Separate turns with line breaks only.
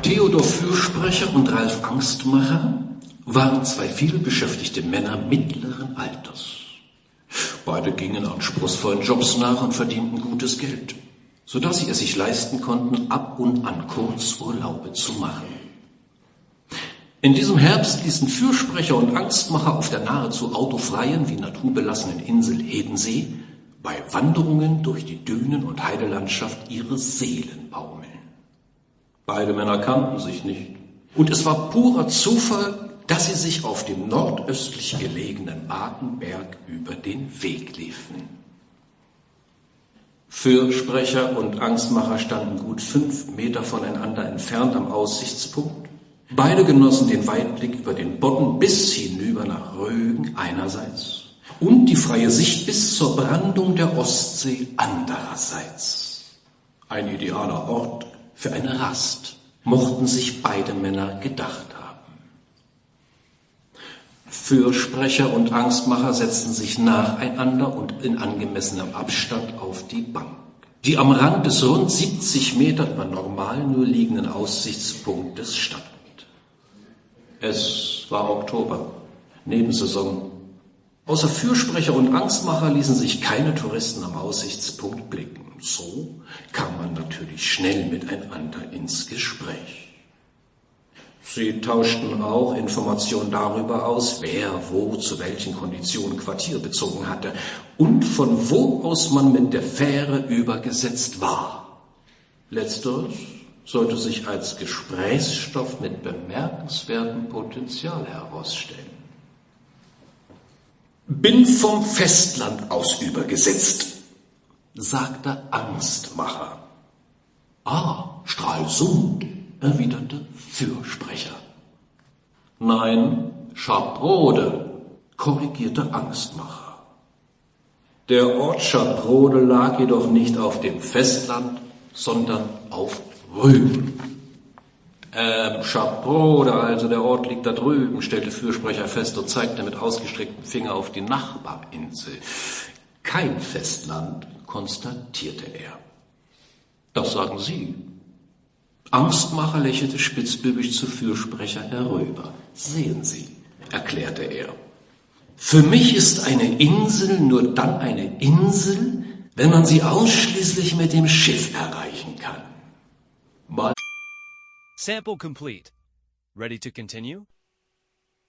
Theodor Fürsprecher und Ralf Angstmacher waren zwei vielbeschäftigte Männer mittleren Alters. Beide gingen anspruchsvollen Jobs nach und verdienten gutes Geld, sodass sie es sich leisten konnten, ab und an Kurzurlaube zu machen. In diesem Herbst ließen Fürsprecher und Angstmacher auf der nahezu autofreien wie naturbelassenen Insel Hedensee bei Wanderungen durch die Dünen- und Heidelandschaft ihre Seelen baumeln. Beide Männer kannten sich nicht, und es war purer Zufall, dass sie sich auf dem nordöstlich gelegenen Badenberg über den Weg liefen. Fürsprecher und Angstmacher standen gut 5 Meter voneinander entfernt am Aussichtspunkt. Beide genossen den Weitblick über den Bodden bis hinüber nach Rügen einerseits und die freie Sicht bis zur Brandung der Ostsee andererseits. Ein idealer Ort für eine Rast, mochten sich beide Männer gedacht haben. Fürsprecher und Angstmacher setzten sich nacheinander und in angemessenem Abstand auf die Bank, die am Rand des rund 70 Meter über normal nur liegenden Aussichtspunktes stand. Es war Oktober, Nebensaison. Außer Fürsprecher und Angstmacher ließen sich keine Touristen am Aussichtspunkt blicken. So kam man natürlich schnell miteinander ins Gespräch. Sie tauschten auch Informationen darüber aus, wer wo zu welchen Konditionen Quartier bezogen hatte und von wo aus man mit der Fähre übergesetzt war. Letzteres sollte sich als Gesprächsstoff mit bemerkenswertem Potenzial herausstellen. »Bin vom Festland aus übergesetzt«, sagte Angstmacher. »Ah, Stralsund«, erwiderte Fürsprecher. »Nein, Schaprode«, korrigierte Angstmacher. Der Ort Schaprode lag jedoch nicht auf dem Festland, sondern auf Rügen. Schaprode, also der Ort liegt da drüben, stellte Fürsprecher fest und zeigte mit ausgestrecktem Finger auf die Nachbarinsel. Kein Festland, konstatierte er. Das sagen Sie. Angstmacher lächelte spitzbübig zu Fürsprecher herüber. Sehen Sie, erklärte er. Für mich ist eine Insel nur dann eine Insel, wenn man sie ausschließlich mit dem Schiff erreichen kann.
Sample complete. Ready to continue?